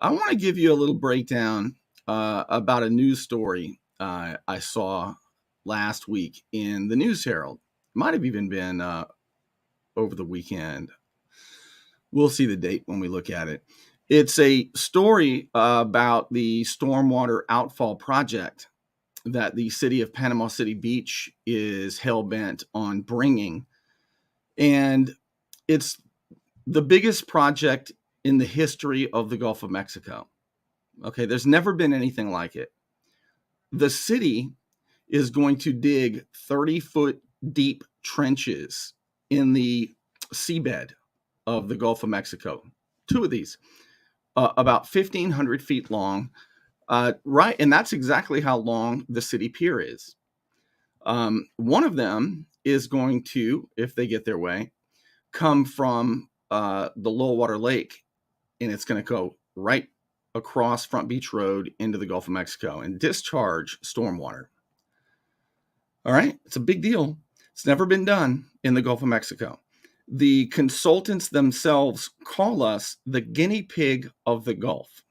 I want to give you a little breakdown about a news story I saw last week in the News Herald. Might have even been over the weekend. We'll see the date when we look at it. It's a story about the stormwater outfall project that the city of Panama City Beach is hell-bent on bringing. And it's the biggest project in the history of the Gulf of Mexico. Okay, there's never been anything like it. The city is going to dig 30-foot deep trenches in the seabed of the Gulf of Mexico. Two of these, about 1,500 feet long, right? And that's exactly how long the city pier is. One of them is going to, if they get their way, come from the low water lake, and it's going to go right across Front Beach Road into the Gulf of Mexico and discharge stormwater. All right, it's a big deal. It's never been done in the Gulf of Mexico. The consultants themselves call us the guinea pig of the Gulf.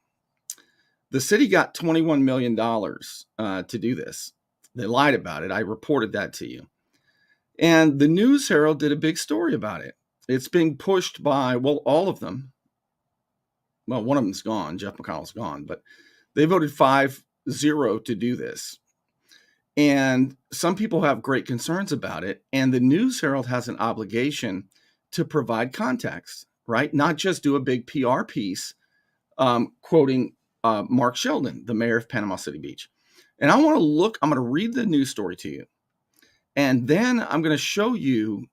The city got $21 million to do this. They lied about it. I reported that to you. And the News Herald did a big story about it. It's being pushed by, well, all of them. Well, one of them's gone. Jeff McConnell's gone. But they voted 5-0 to do this. And some people have great concerns about it. And the News Herald has an obligation to provide context, right? Not just do a big PR piece quoting Mark Sheldon, the mayor of Panama City Beach. And I'm going to read the news story to you. And then I'm going to show you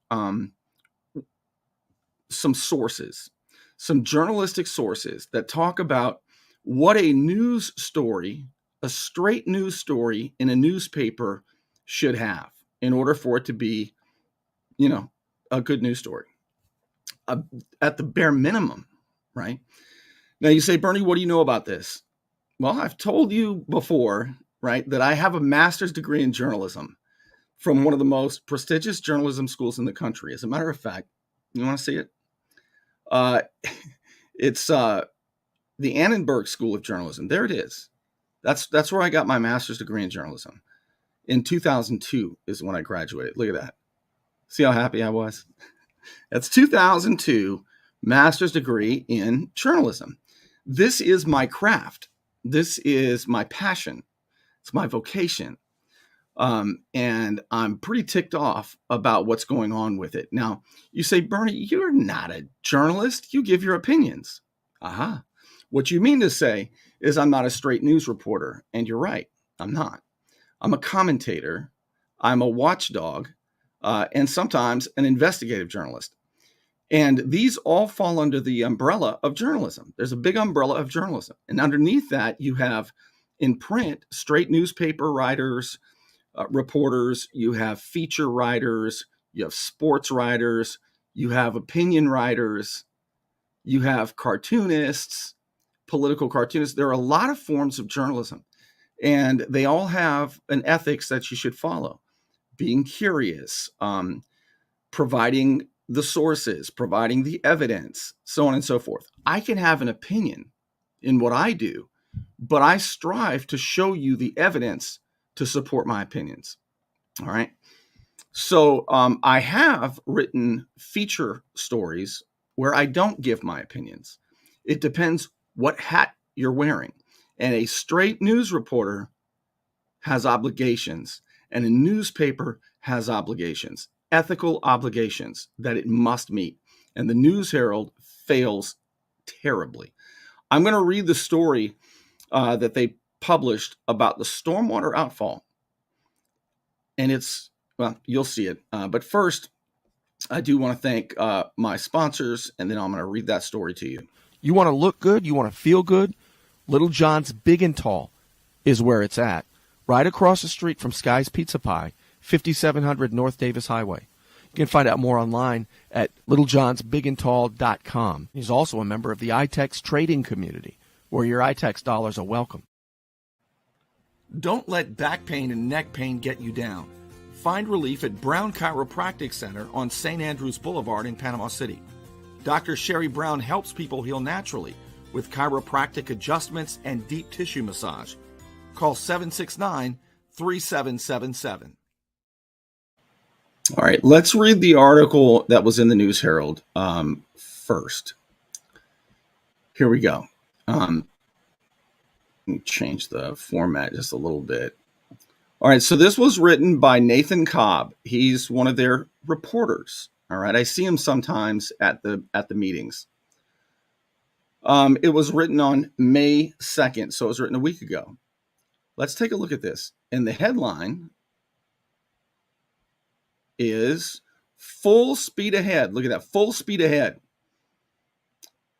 some sources, some journalistic sources that talk about what a news story, a straight news story in a newspaper should have in order for it to be, a good news story. At the bare minimum, right? Now you say, Bernie, what do you know about this? Well, I've told you before, right, that I have a master's degree in journalism from one of the most prestigious journalism schools in the country. As a matter of fact, you want to see it? It's the Annenberg School of Journalism. There it is. That's where I got my master's degree in journalism. In 2002 is when I graduated. Look at that. See how happy I was? That's 2002, master's degree in journalism. This is my craft. This is my passion. It's my vocation. And I'm pretty ticked off about what's going on with it. Now, you say, Bernie, you're not a journalist. You give your opinions. Aha. What you mean to say is I'm not a straight news reporter. And you're right. I'm not. I'm a commentator. I'm a watchdog. And sometimes an investigative journalist. And these all fall under the umbrella of journalism. There's a big umbrella of journalism. And underneath that, you have in print, straight newspaper writers, reporters, you have feature writers, you have sports writers, you have opinion writers, you have cartoonists, political cartoonists. There are a lot of forms of journalism, and they all have an ethics that you should follow. Being curious, providing the sources, providing the evidence, so on and so forth. I can have an opinion in what I do, but I strive to show you the evidence to support my opinions. All right. So I have written feature stories where I don't give my opinions. It depends what hat you're wearing. And a straight news reporter has obligations, and a newspaper has obligations, ethical obligations that it must meet. And the News Herald fails terribly. I'm going to read the story that they published about the stormwater outfall. And it's, well, you'll see it. But first, I do want to thank my sponsors, and then I'm going to read that story to you. You want to look good? You want to feel good? Little John's Big and Tall is where it's at. Right across the street from Sky's Pizza Pie, 5700 North Davis Highway. You can find out more online at littlejohnsbigandtall.com. He's also a member of the iTex trading community, where your iTex dollars are welcome. Don't let back pain and neck pain get you down. Find relief at Brown Chiropractic Center on St. Andrews Boulevard in Panama City. Dr. Sherry Brown helps people heal naturally with chiropractic adjustments and deep tissue massage. Call 769-3777. All right, let's read the article that was in the News Herald first. Here we go. Let me change the format just a little bit. All right, so this was written by Nathan Cobb. He's one of their reporters. All right, I see him sometimes at the meetings. It was written on May 2nd, so it was written a week ago. Let's take a look at this. And the headline is full speed ahead. Look at that, full speed ahead.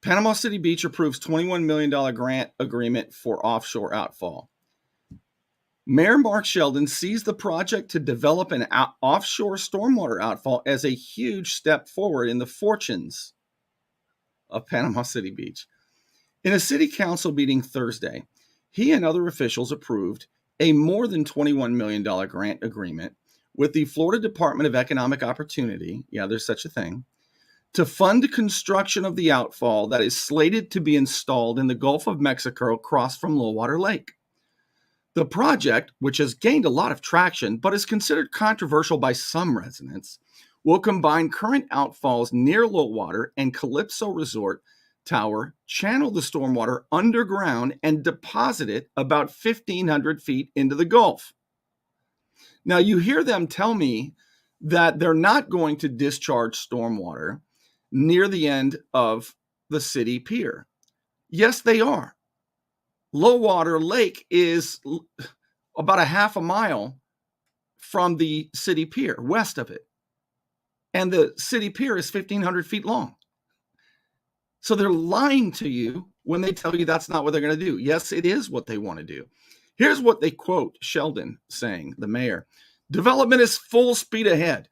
Panama City Beach approves $21 million grant agreement for offshore outfall. Mayor Mark Sheldon sees the project to develop an offshore stormwater outfall as a huge step forward in the fortunes of Panama City Beach. In a city council meeting Thursday, he and other officials approved a more than $21 million grant agreement with the Florida Department of Economic Opportunity, yeah, there's such a thing, to fund construction of the outfall that is slated to be installed in the Gulf of Mexico across from Low-Water Lake. The project, which has gained a lot of traction but is considered controversial by some residents, will combine current outfalls near Low-Water and Calypso Resort Tower, channel the stormwater underground, and deposit it about 1,500 feet into the Gulf. Now, you hear them tell me that they're not going to discharge stormwater near the end of the city pier. Yes, they are. Low-Water Lake is about a half a mile from the city pier, west of it. And the city pier is 1,500 feet long. So they're lying to you when they tell you that's not what they're going to do. Yes, it is what they want to do. Here's what they quote Sheldon saying, the mayor. Development is full speed ahead.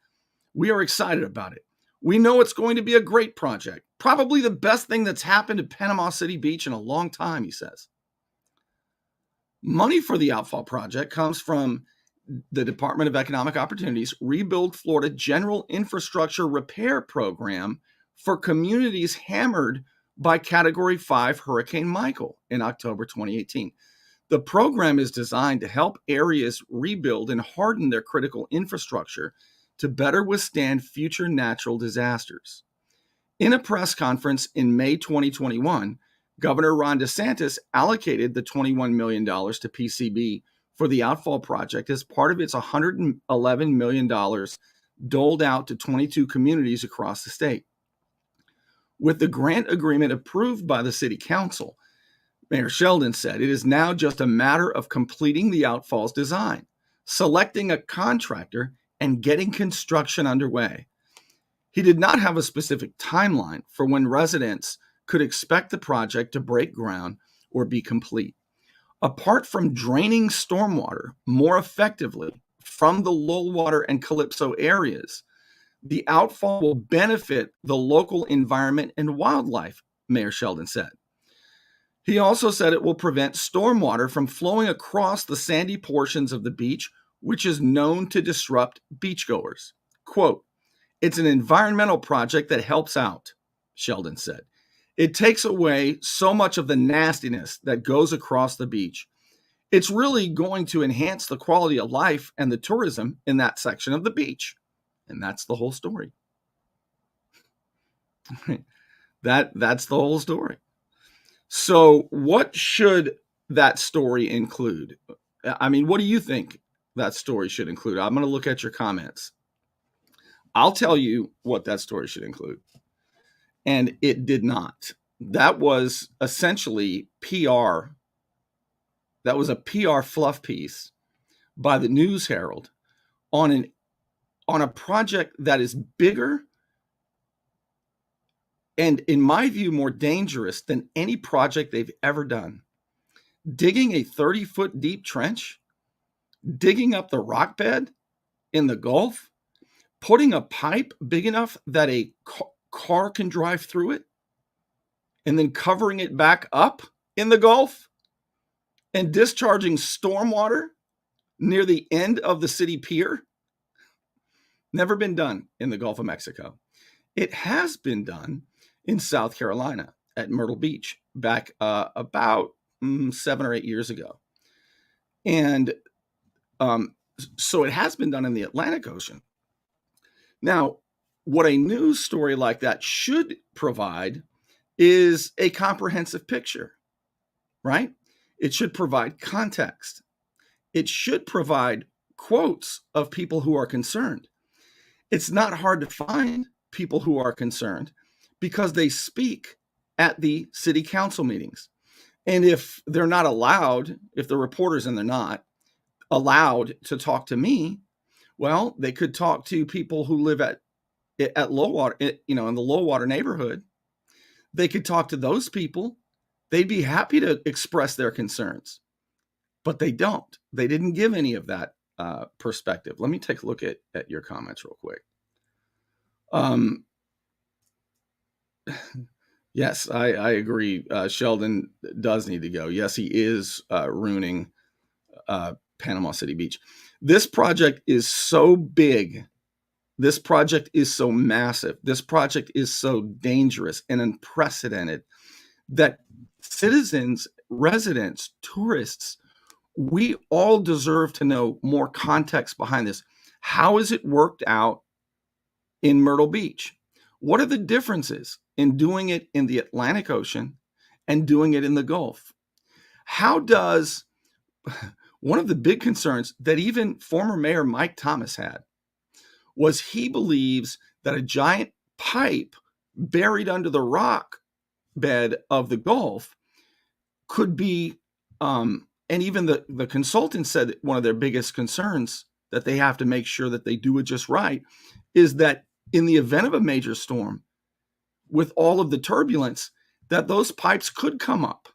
We are excited about it. We know it's going to be a great project. Probably the best thing that's happened at Panama City Beach in a long time, he says. Money for the outfall project comes from the Department of Economic Opportunity's Rebuild Florida General Infrastructure Repair Program for communities hammered by Category 5 Hurricane Michael in October 2018. The program is designed to help areas rebuild and harden their critical infrastructure to better withstand future natural disasters. In a press conference in May 2021, Governor Ron DeSantis allocated the $21 million to PCB for the outfall project as part of its $111 million doled out to 22 communities across the state. With the grant agreement approved by the city council, Mayor Sheldon said it is now just a matter of completing the outfall's design, selecting a contractor, and getting construction underway. He did not have a specific timeline for when residents could expect the project to break ground or be complete. Apart from draining stormwater more effectively from the Low-Water and Calypso areas, the outfall will benefit the local environment and wildlife, Mayor Sheldon said. He also said it will prevent stormwater from flowing across the sandy portions of the beach, which is known to disrupt beachgoers. Quote, "It's an environmental project that helps out," Sheldon said. "It takes away so much of the nastiness that goes across the beach. It's really going to enhance the quality of life and the tourism in that section of the beach." And that's the whole story. That's the whole story. So what should that story include? I mean, what do you think that story should include? I'm going to look at your comments. I'll tell you what that story should include. And it did not. That was essentially PR. That was a PR fluff piece by the News Herald on a project that is bigger and, in my view, more dangerous than any project they've ever done. Digging a 30-foot deep trench, digging up the rock bed in the Gulf, putting a pipe big enough that a car can drive through it, and then covering it back up in the Gulf, and discharging stormwater near the end of the city pier. Never been done in the Gulf of Mexico. It has been done in South Carolina at Myrtle Beach back about 7 or 8 years ago. And so it has been done in the Atlantic Ocean. Now, what a news story like that should provide is a comprehensive picture, right? It should provide context. It should provide quotes of people who are concerned. It's not hard to find people who are concerned because they speak at the city council meetings. And if they're not allowed, if the reporters and they're not allowed to talk to me, well, they could talk to people who live at low water, in the low water neighborhood. They could talk to those people. They'd be happy to express their concerns, but they don't. They didn't give any of that perspective. Let me take a look at your comments real quick. Yes, I agree. Sheldon does need to go. Yes, he is ruining Panama City Beach. This project is so big. This project is so massive. This project is so dangerous and unprecedented that citizens, residents, tourists, we all deserve to know more context behind this. How is it worked out in Myrtle Beach? What are the differences in doing it in the Atlantic Ocean and doing it in the Gulf? How does one of the big concerns that even former Mayor Mike Thomas had was he believes that a giant pipe buried under the rock bed of the Gulf could be, and even the consultant said that one of their biggest concerns that they have to make sure that they do it just right is that in the event of a major storm, with all of the turbulence, that those pipes could come up.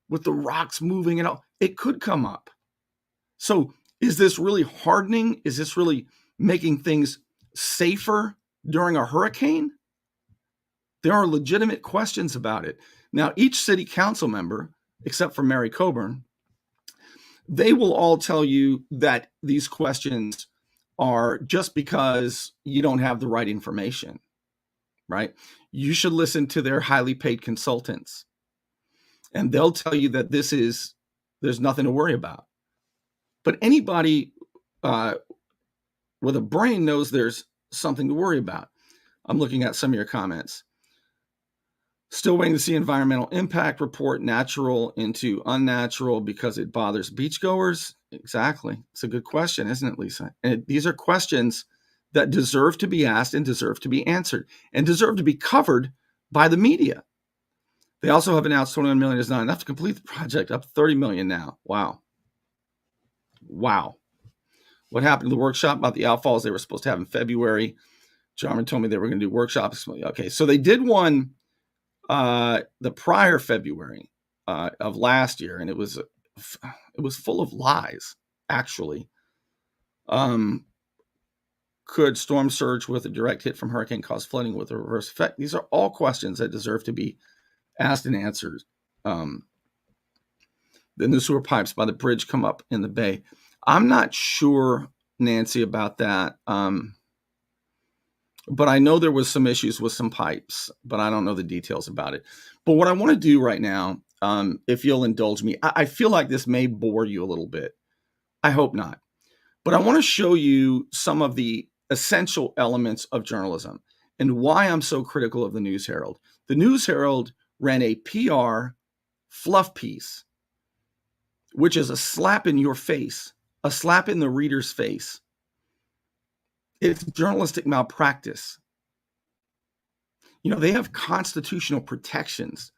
With the rocks moving and all, it could come up. So is this really hardening? Is this really making things safer during a hurricane? There are legitimate questions about it. Now, each city council member, except for Mary Coburn, they will all tell you that these questions are just because you don't have the right information, right? You should listen to their highly paid consultants, and they'll tell you that there's nothing to worry about. But anybody with a brain knows there's something to worry about. I'm looking at some of your comments. Still waiting to see environmental impact report, natural into unnatural because it bothers beachgoers. Exactly. It's a good question, isn't it, Lisa? And these are questions that deserve to be asked and deserve to be answered and deserve to be covered by the media. They also have announced 21 million is not enough to complete the project, up 30 million now. Wow. What happened to the workshop about the outfalls they were supposed to have in February? Jarman told me they were going to do workshops. Okay, so they did one the prior February of last year, and it was full of lies, actually. Could storm surge with a direct hit from hurricane cause flooding with a reverse effect? These are all questions that deserve to be asked and answered. The new sewer pipes by the bridge come up in the bay. I'm not sure, Nancy, about that. But I know there was some issues with some pipes, but I don't know the details about it. But what I want to do right now, if you'll indulge me, I feel like this may bore you a little bit. I hope not. But I want to show you some of the essential elements of journalism and why I'm so critical of the News Herald. The News Herald ran a PR fluff piece, which is a slap in your face, a slap in the reader's face. It's journalistic malpractice. They have constitutional protections.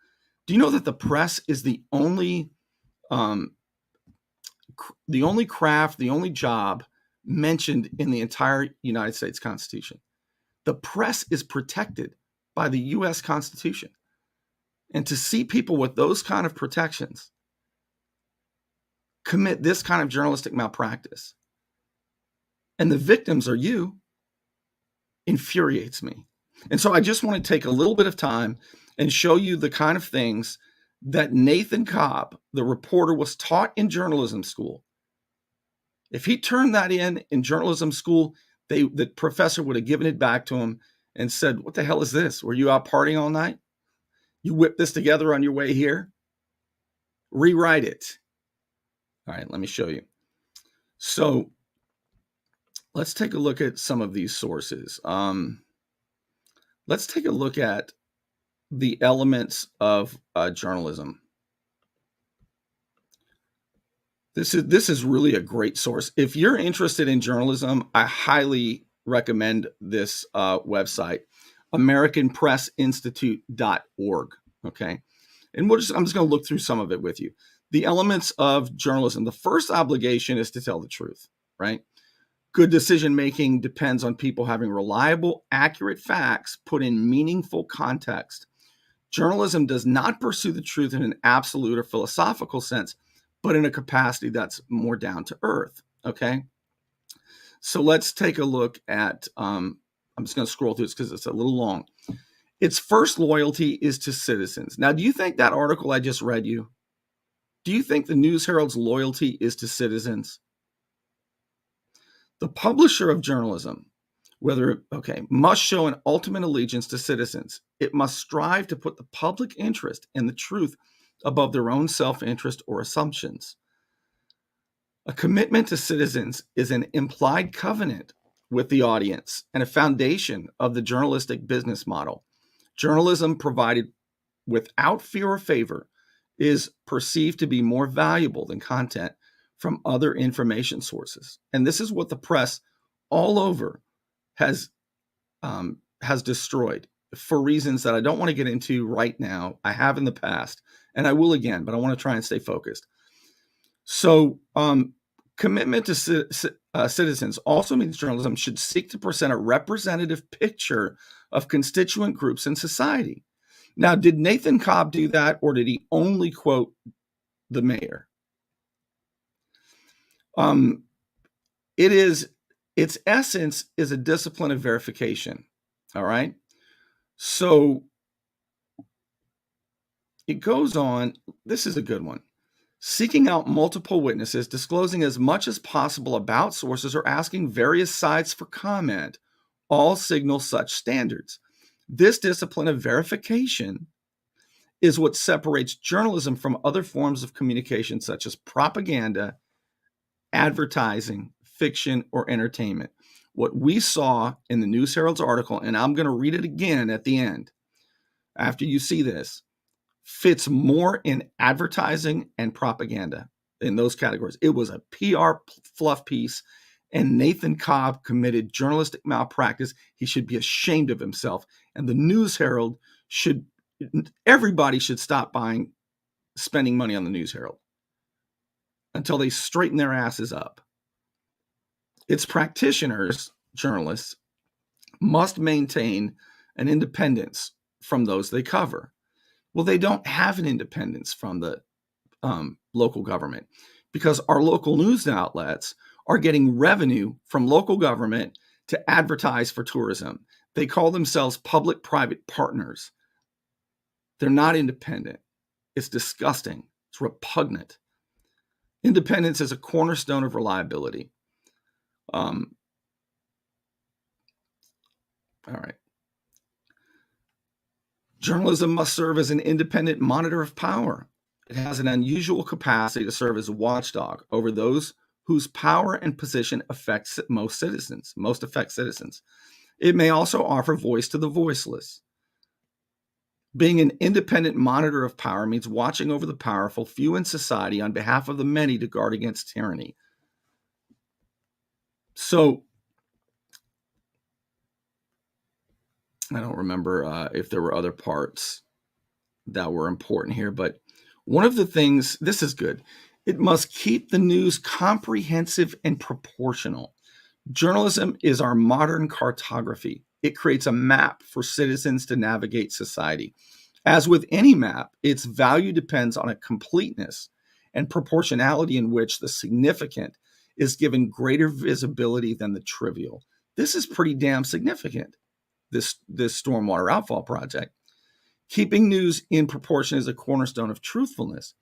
Do you know that the press is the only craft, the only job mentioned in the entire United States Constitution? The press is protected by the U.S. Constitution. And to see people with those kind of protections commit this kind of journalistic malpractice, and the victims are you, infuriates me. And so I just want to take a little bit of time and show you the kind of things that Nathan Cobb, the reporter, was taught in journalism school. If he turned that in journalism school, the professor would have given it back to him and said, "What the hell is this? Were you out partying all night?" You whip this together on your way here, rewrite it. All right, let me show you. So let's take a look at some of these sources. Let's take a look at the elements of journalism. This is really a great source. If you're interested in journalism, I highly recommend this website, AmericanPressInstitute.org. Okay, and I'm just going to look through some of it with you. The elements of journalism. The first obligation is to tell the truth, right? Good decision making depends on people having reliable, accurate facts put in meaningful context. Journalism does not pursue the truth in an absolute or philosophical sense, but in a capacity that's more down to earth. Okay. So let's take a look at, I'm just going to scroll through this because it's a little long. Its first loyalty is to citizens. Now, do you think that article I just read you, do you think the News Herald's loyalty is to citizens? The publisher of journalism, must show an ultimate allegiance to citizens. It must strive to put the public interest and the truth above their own self-interest or assumptions. A commitment to citizens is an implied covenant with the audience and a foundation of the journalistic business model. Journalism provided without fear or favor is perceived to be more valuable than content from other information sources. And this is what the press all over has destroyed for reasons that I don't want to get into right now. I have in the past, and I will again, but I want to try and stay focused. So commitment to citizens also means journalism should seek to present a representative picture of constituent groups in society. Now, did Nathan Cobb do that, or did he only quote the mayor? Its essence is a discipline of verification. All right. So it goes on. This is a good one. Seeking out multiple witnesses, disclosing as much as possible about sources, or asking various sides for comment, all signal such standards. This discipline of verification is what separates journalism from other forms of communication, such as propaganda, advertising, fiction, or entertainment. What we saw in the News Herald's article, and I'm going to read it again at the end after you see this, fits more in advertising and propaganda in those categories. It was a PR fluff piece, and Nathan Cobb committed journalistic malpractice. He should be ashamed of himself. And the News Herald everybody should stop spending money on the News Herald until they straighten their asses up. Its practitioners, journalists, must maintain an independence from those they cover. Well, they don't have an independence from the local government, because our local news outlets are getting revenue from local government to advertise for tourism. They call themselves public-private partners. They're not independent. It's disgusting. It's repugnant. Independence is a cornerstone of reliability. All right. Journalism must serve as an independent monitor of power. It has an unusual capacity to serve as a watchdog over those whose power and position most affect citizens. It may also offer voice to the voiceless. Being an independent monitor of power means watching over the powerful few in society on behalf of the many to guard against tyranny. So, I don't remember if there were other parts that were important here, but one of the things, this is good, it must keep the news comprehensive and proportional. Journalism is our modern cartography. It creates a map for citizens to navigate society. As with any map, its value depends on a completeness and proportionality in which the significant is given greater visibility than the trivial. This is pretty damn significant, this stormwater outfall project. Keeping news in proportion is a cornerstone of truthfulness.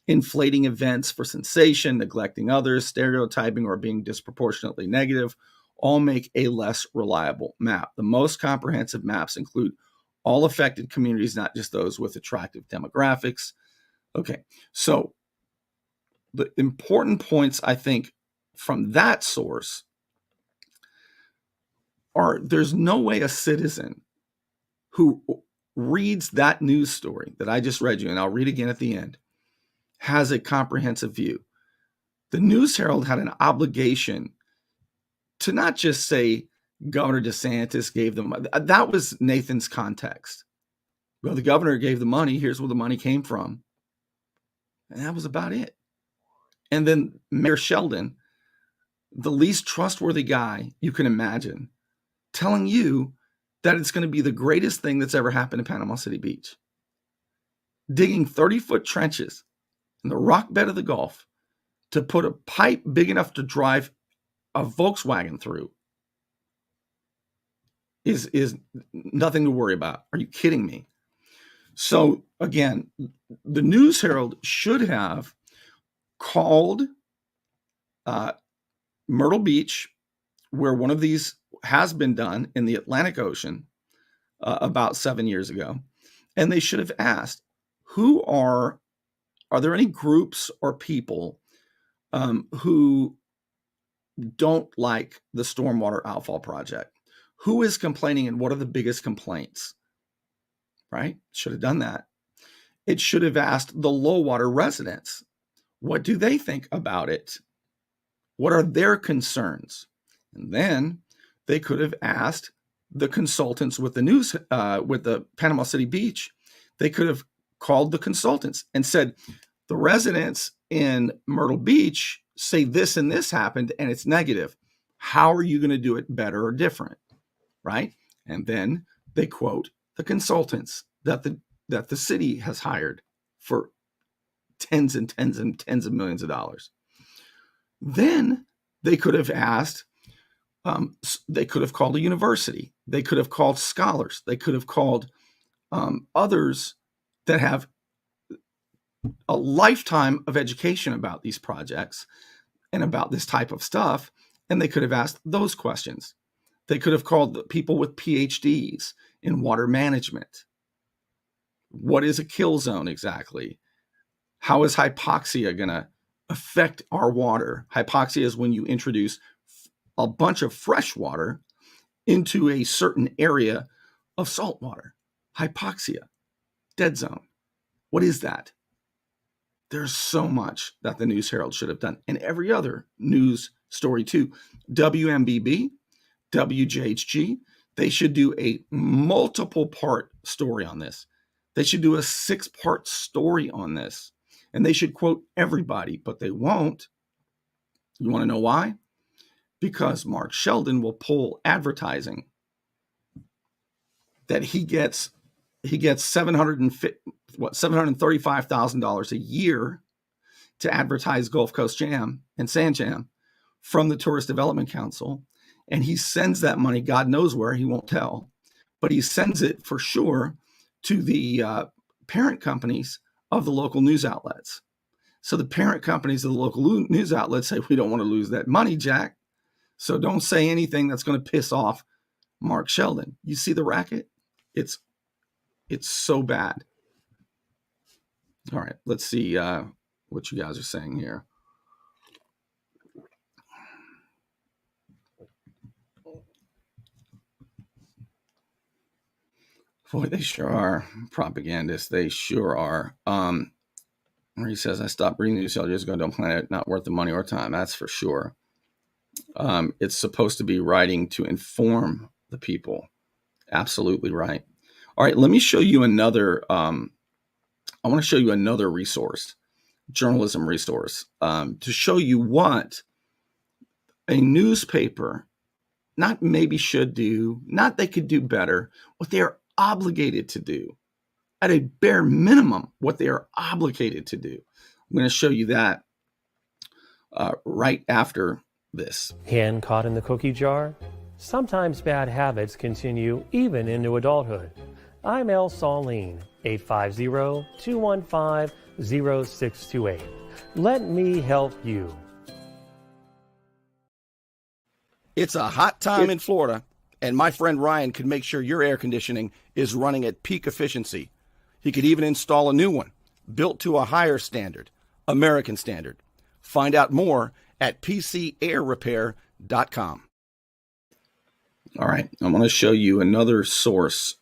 Inflating events for sensation, neglecting others, stereotyping, or being disproportionately negative all make a less reliable map. The most comprehensive maps include all affected communities, not just those with attractive demographics. Okay, so the important points, I think, from that source are there's no way a citizen who reads that news story that I just read you, and I'll read again at the end, has a comprehensive view. The News Herald had an obligation to not just say Governor DeSantis gave them money. That was Nathan's context. Well, the governor gave the money. Here's where the money came from. And that was about it. And then Mayor Sheldon, the least trustworthy guy you can imagine, telling you that it's going to be the greatest thing that's ever happened in Panama City Beach. Digging 30-foot trenches in the rock bed of the Gulf to put a pipe big enough to drive a Volkswagen through is nothing to worry about. Are you kidding me? So again, the News Herald should have called Myrtle Beach, where one of these has been done in the Atlantic Ocean about 7 years ago. And they should have asked, are there any groups or people who don't like the stormwater outfall project? Who is complaining and what are the biggest complaints? Right? Should have done that. It should have asked the low water residents, what do they think about it? What are their concerns? And then they could have asked the consultants with the Panama City Beach. They could have called the consultants and said, the residents in Myrtle Beach say this and this happened and it's negative. How are you going to do it better or different? Right? And then they quote the consultants that the city has hired for tens and tens and tens of millions of dollars. Then they could have asked, they could have called a university. They could have called scholars. They could have called others that have a lifetime of education about these projects and about this type of stuff. And they could have asked those questions. They could have called the people with PhDs in water management. What is a kill zone exactly? How is hypoxia going to affect our water? Hypoxia is when you introduce a bunch of fresh water into a certain area of salt water. Hypoxia, dead zone. What is that? There's so much that the News Herald should have done, and every other news story too. WMBB, WJHG, they should do a multiple part story on this. They should do a 6-part story on this, and they should quote everybody, but they won't. You want to know why? Because Mark Sheldon will pull advertising that he gets $735,000 a year to advertise Gulf Coast Jam and Sand Jam from the Tourist Development Council. And he sends that money, God knows where, he won't tell, but he sends it for sure to the parent companies of the local news outlets. So the parent companies of the local news outlets say, we don't want to lose that money, Jack. So don't say anything that's going to piss off Mark Sheldon. You see the racket? It's so bad. All right, let's see what you guys are saying here. Boy, they sure are propagandists. They sure are. He says, I stopped reading the news years ago. Don't plan it. Not worth the money or time. That's for sure. It's supposed to be writing to inform the people. Absolutely right. All right, let me show you another. I want to show you another resource, journalism resource, to show you what a newspaper not maybe should do, not they could do better, what they are obligated to do. At a bare minimum, what they are obligated to do. I'm going to show you that right after this. Hand caught in the cookie jar? Sometimes bad habits continue even into adulthood. I'm El Saline, 850-215-0628. Let me help you. It's a hot time in Florida. And my friend Ryan can make sure your air conditioning is running at peak efficiency. He could even install a new one, built to a higher standard, American standard. Find out more at pcairrepair.com. All right, I'm going to show you another source.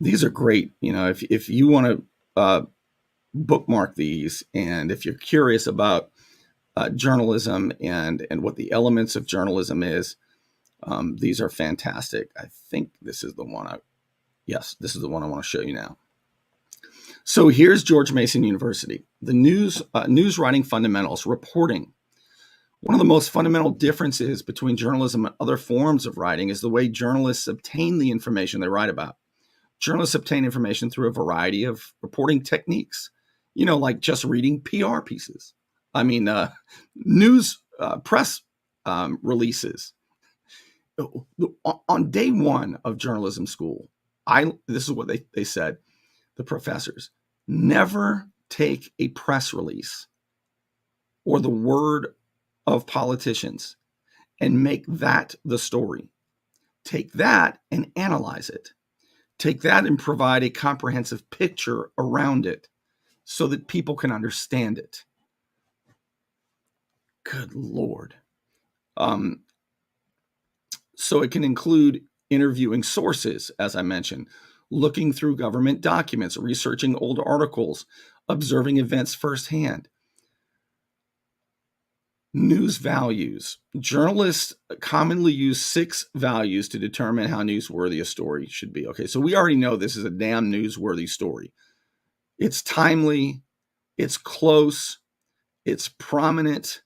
These are great. You know, if you want to bookmark these, and if you're curious about journalism and what the elements of journalism is, these are fantastic. I think this is the one. Yes, this is the one I want to show you now. So here's George Mason University, the news writing fundamentals, reporting. One of the most fundamental differences between journalism and other forms of writing is the way journalists obtain the information they write about. Journalists obtain information through a variety of reporting techniques, you know, like just reading PR pieces. I mean, press releases. On day one of journalism school, this is what they said, the professors: never take a press release or the word of politicians and make that the story. Take that and analyze it. Take that and provide a comprehensive picture around it so that people can understand it. Good Lord. So it can include interviewing sources, as I mentioned, looking through government documents, researching old articles, observing events firsthand. News values. Journalists commonly use 6 values to determine how newsworthy a story should be. Okay, so we already know this is a damn newsworthy story. It's timely, it's close, it's prominent,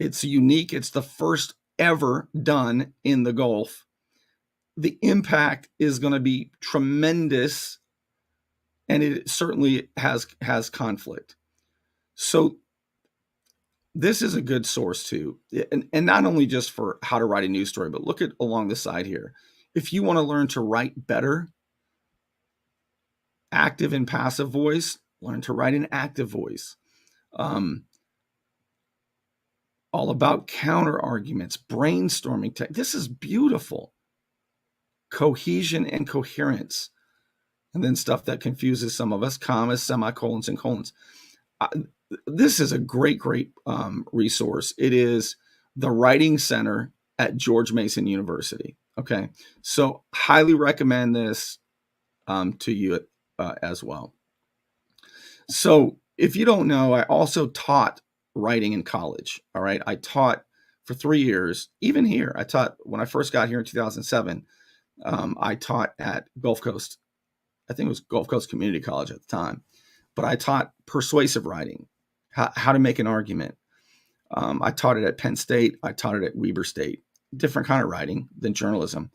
it's unique, it's the first ever done in the Gulf. The impact is going to be tremendous, and it certainly has conflict. So this is a good source too, and not only just for how to write a news story, but look at along the side here. If you want to learn to write better, active and passive voice, learn to write an active voice. All about counter arguments, brainstorming tech. This is beautiful. Cohesion and coherence, and then stuff that confuses some of us: commas, semicolons, and colons. This is a great resource. It is the Writing Center at George Mason University. Okay, so highly recommend this to you as well. So if you don't know, I also taught writing in college. All right, I taught for 3 years. Even here, I taught when I first got here in 2007. I taught at Gulf Coast. I think it was Gulf Coast Community College at the time. But I taught persuasive writing, how to make an argument. I taught it at Penn State. I taught it at Weber State. Different kind of writing than journalism.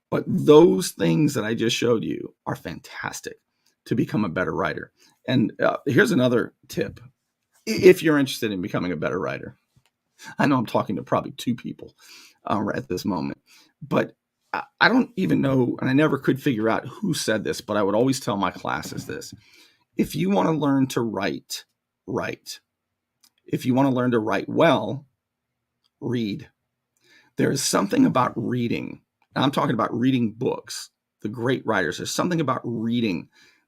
But those things that I just showed you are fantastic to become a better writer. And here's another tip. If you're interested in becoming a better writer, I know I'm talking to probably 2 people at this moment, but I don't even know, and I never could figure out who said this, but I would always tell my classes this. If you want to learn to write, write. If you want to learn to write well, read. There is something about reading. I'm talking about reading books, the great writers. There's something about reading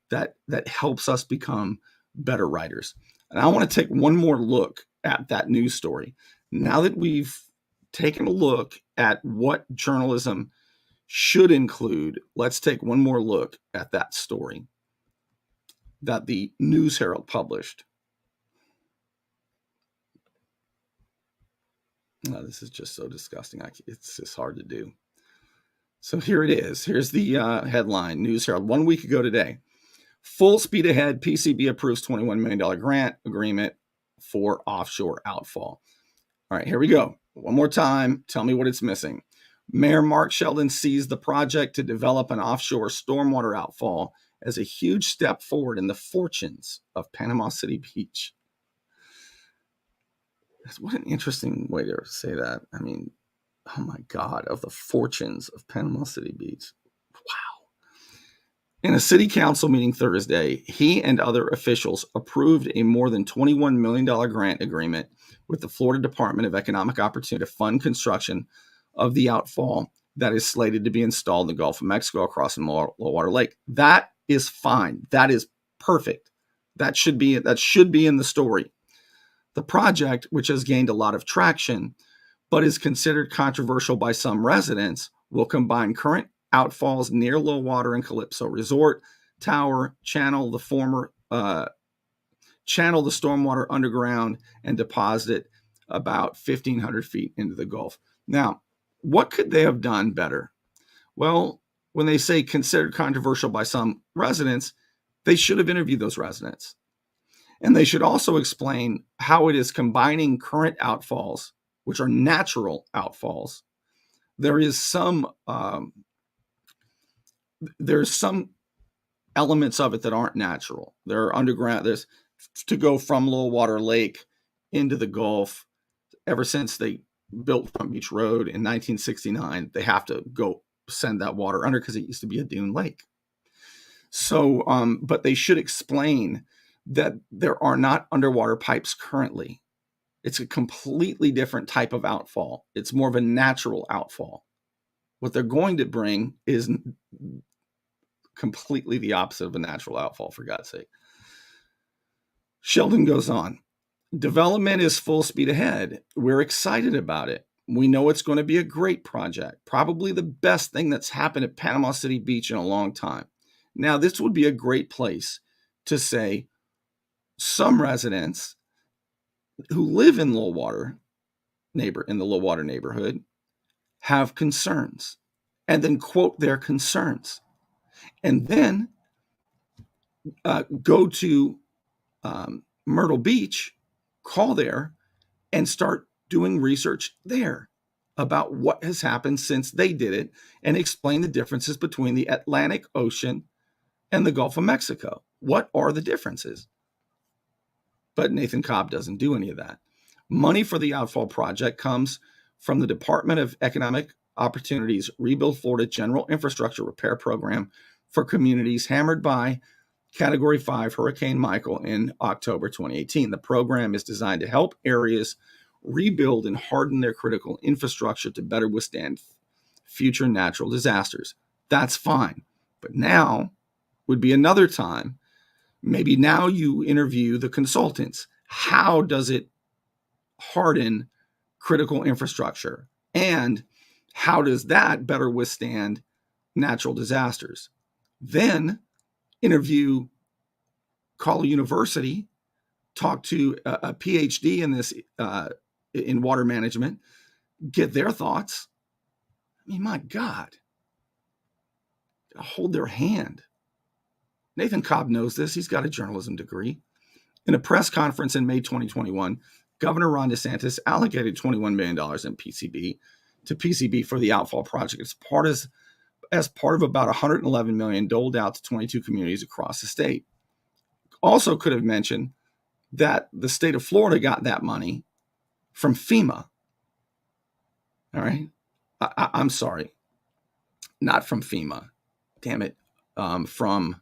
that helps us become better writers. And I want to take one more look at that news story. Now that we've taken a look at what journalism should include, let's take one more look at that story that the News Herald published. Oh, this is just so disgusting. It's just hard to do. So here it is. Here's the headline, News Herald. 1 week ago today, full speed ahead, PCB approves $21 million grant agreement for offshore outfall. All right, here we go. One more time. Tell me what it's missing. Mayor Mark Sheldon sees the project to develop an offshore stormwater outfall as a huge step forward in the fortunes of Panama City Beach. What an interesting way to say that. I mean, oh my God, of the fortunes of Panama City Beach. Wow. In a city council meeting Thursday, he and other officials approved a more than $21 million grant agreement with the Florida Department of Economic Opportunity to fund construction of the outfall that is slated to be installed in the Gulf of Mexico across the low water lake. That is fine. That is perfect. That should be in the story. The project, which has gained a lot of traction, but is considered controversial by some residents, will combine current outfalls near low water and Calypso Resort Tower, channel the stormwater underground, and deposit it about 1,500 feet into the Gulf. Now, what could they have done better? Well, when they say considered controversial by some residents, they should have interviewed those residents. And they should also explain how it is combining current outfalls, which are natural outfalls. There's some elements of it that aren't natural. There are underground. There's to go from low water lake into the Gulf. Ever since they built Front Beach Road in 1969, they have to go send that water under because it used to be a dune lake. So, but they should explain that there are not underwater pipes currently. It's a completely different type of outfall. It's more of a natural outfall. What they're going to bring is completely the opposite of a natural outfall, for God's sake. Sheldon goes on. Development is full speed ahead. We're excited about it. We know it's going to be a great project, probably the best thing that's happened at Panama City Beach in a long time. Now, this would be a great place to say some residents who live in the low water neighborhood have concerns, and then quote their concerns, and then go to Myrtle Beach, call there, and start doing research there about what has happened since they did it, and explain the differences between the Atlantic Ocean and the Gulf of Mexico. What are the differences? But Nathan Cobb doesn't do any of that. Money for the outfall project comes from the Department of Economic Opportunities Rebuild Florida General Infrastructure Repair Program for communities hammered by Category 5 Hurricane Michael in October 2018. The program is designed to help areas rebuild and harden their critical infrastructure to better withstand future natural disasters. That's fine. But now would be another time. Maybe now you interview the consultants. How does it harden critical infrastructure? And how does that better withstand natural disasters? Then interview, call a university, talk to a PhD in this, in water management, get their thoughts. I mean, my God, hold their hand. Nathan Cobb knows this. He's got a journalism degree. In a press conference in May 2021, Governor Ron DeSantis allocated $21 million in PCB for the outfall project as part of about $111 million doled out to 22 communities across the state. Also could have mentioned that the state of Florida got that money from FEMA. All right. I'm sorry. Not from FEMA. Damn it. From,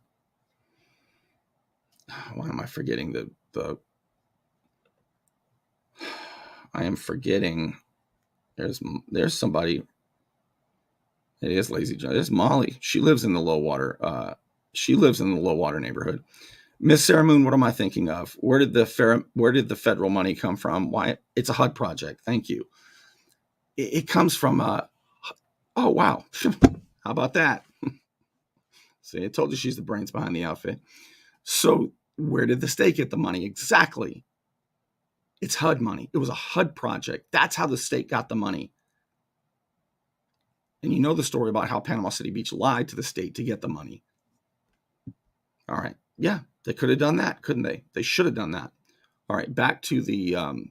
why am I forgetting I am forgetting. There's somebody. It is Lazy John. There's Molly. She lives in the low water. Neighborhood. Miss Sarah Moon, what am I thinking of? Where did the federal money come from? Why? It's a HUD project. Thank you. It comes from. Oh wow! How about that? See, I told you she's the brains behind the outfit. So where did the state get the money exactly? It's HUD money. It was a HUD project. That's how the state got the money. And you know the story about how Panama City Beach lied to the state to get the money. All right. Yeah, they could have done that, couldn't they? They should have done that. All right, back to the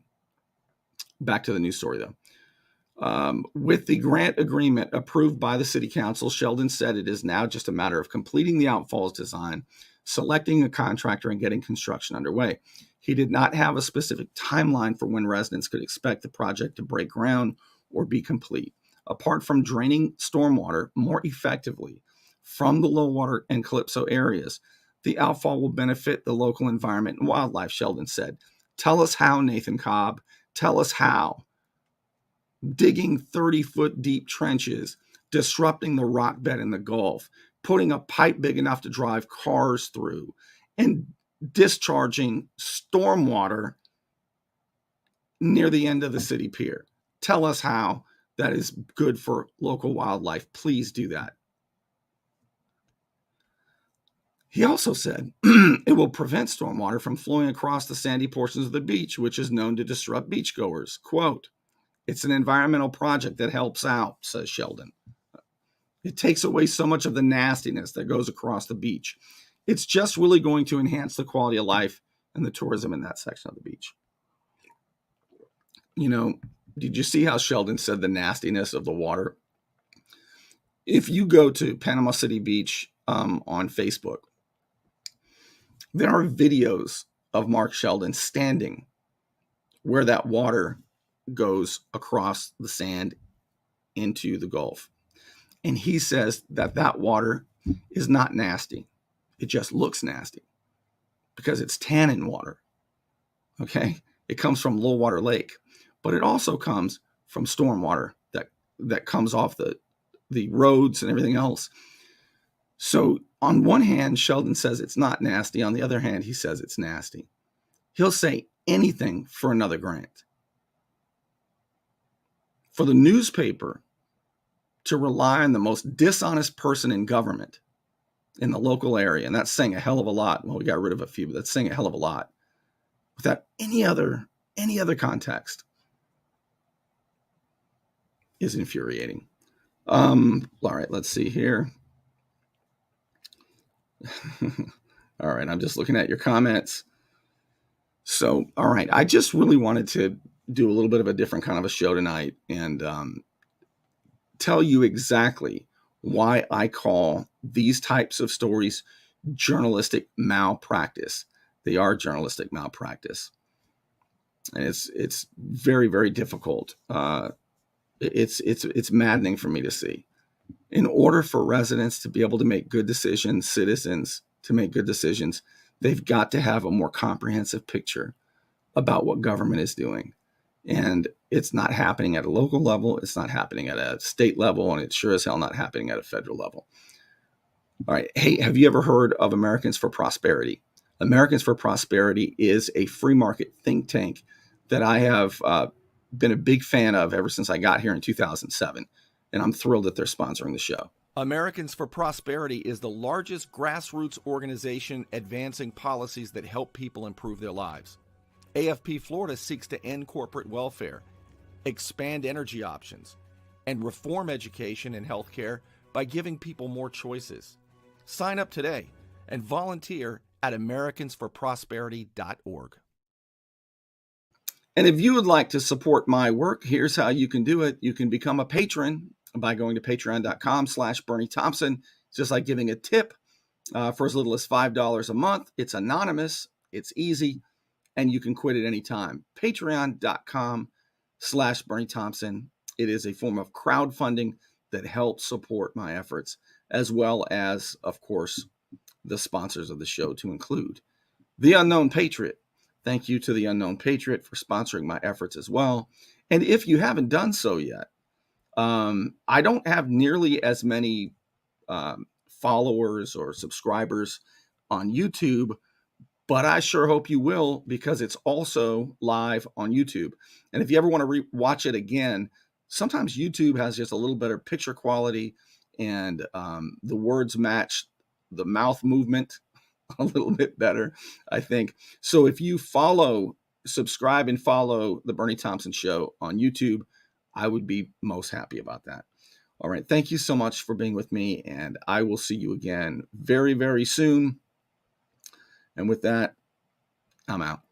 news story, though. With the grant agreement approved by the city council, Sheldon said it is now just a matter of completing the outfalls design, selecting a contractor, and getting construction underway. He did not have a specific timeline for when residents could expect the project to break ground or be complete. Apart from draining stormwater more effectively from the low water and Calypso areas, the outfall will benefit the local environment and wildlife, Sheldon said. Tell us how, Nathan Cobb. Tell us how. digging 30-foot deep trenches, disrupting the rock bed in the Gulf, putting a pipe big enough to drive cars through, and discharging stormwater near the end of the city pier. Tell us how that is good for local wildlife. Please do that. He also said it will prevent stormwater from flowing across the sandy portions of the beach, which is known to disrupt beachgoers. Quote, "It's an environmental project that helps out," says Sheldon. "It takes away so much of the nastiness that goes across the beach. It's just really going to enhance the quality of life and the tourism in that section of the beach." You know, did you see how Sheldon said the nastiness of the water? If you go to Panama City Beach on Facebook, there are videos of Mark Sheldon standing where that water goes across the sand into the Gulf. And he says that that water is not nasty. It just looks nasty because it's tannin water. Okay? It comes from Low Water Lake, but it also comes from stormwater that comes off the roads and everything else. So on one hand, Sheldon says it's not nasty. On the other hand, he says it's nasty. He'll say anything for another grant. For the newspaper to rely on the most dishonest person in government in the local area, and that's saying a hell of a lot. Well, we got rid of a few, but that's saying a hell of a lot. Without any other context is infuriating. All right, let's see here. All right, I'm just looking at your comments. So, all right, I just really wanted to do a little bit of a different kind of a show tonight and tell you exactly why I call these types of stories journalistic malpractice. They are journalistic malpractice. And it's very, very difficult. It's maddening for me to see. In order for residents to be able to make good decisions, citizens to make good decisions, they've got to have a more comprehensive picture about what government is doing. And it's not happening at a local level. It's not happening at a state level. And it's sure as hell not happening at a federal level. All right. Hey, have you ever heard of Americans for Prosperity? Americans for Prosperity is a free market think tank that I have been a big fan of ever since I got here in 2007. And I'm thrilled that they're sponsoring the show. Americans for Prosperity is the largest grassroots organization advancing policies that help people improve their lives. AFP Florida seeks to end corporate welfare, expand energy options, and reform education and healthcare by giving people more choices. Sign up today and volunteer at americansforprosperity.org. And if you would like to support my work, here's how you can do it. You can become a patron by going to patreon.com/Bernie Thompson. It's just like giving a tip for as little as $5 a month. It's anonymous. It's easy. And you can quit at any time. Patreon.com/Bernie Thompson. It is a form of crowdfunding that helps support my efforts, as well as, of course, the sponsors of the show to include The Unknown Patriot. Thank you to The Unknown Patriot for sponsoring my efforts as well. And if you haven't done so yet, I don't have nearly as many followers or subscribers on YouTube, but I sure hope you will, because it's also live on YouTube. And if you ever want to watch it again, sometimes YouTube has just a little better picture quality, and the words match the mouth movement a little bit better, I think. So if you subscribe and follow the Bernie Thompson Show on YouTube, I would be most happy about that. All right. Thank you so much for being with me, and I will see you again very, very soon. And with that, I'm out.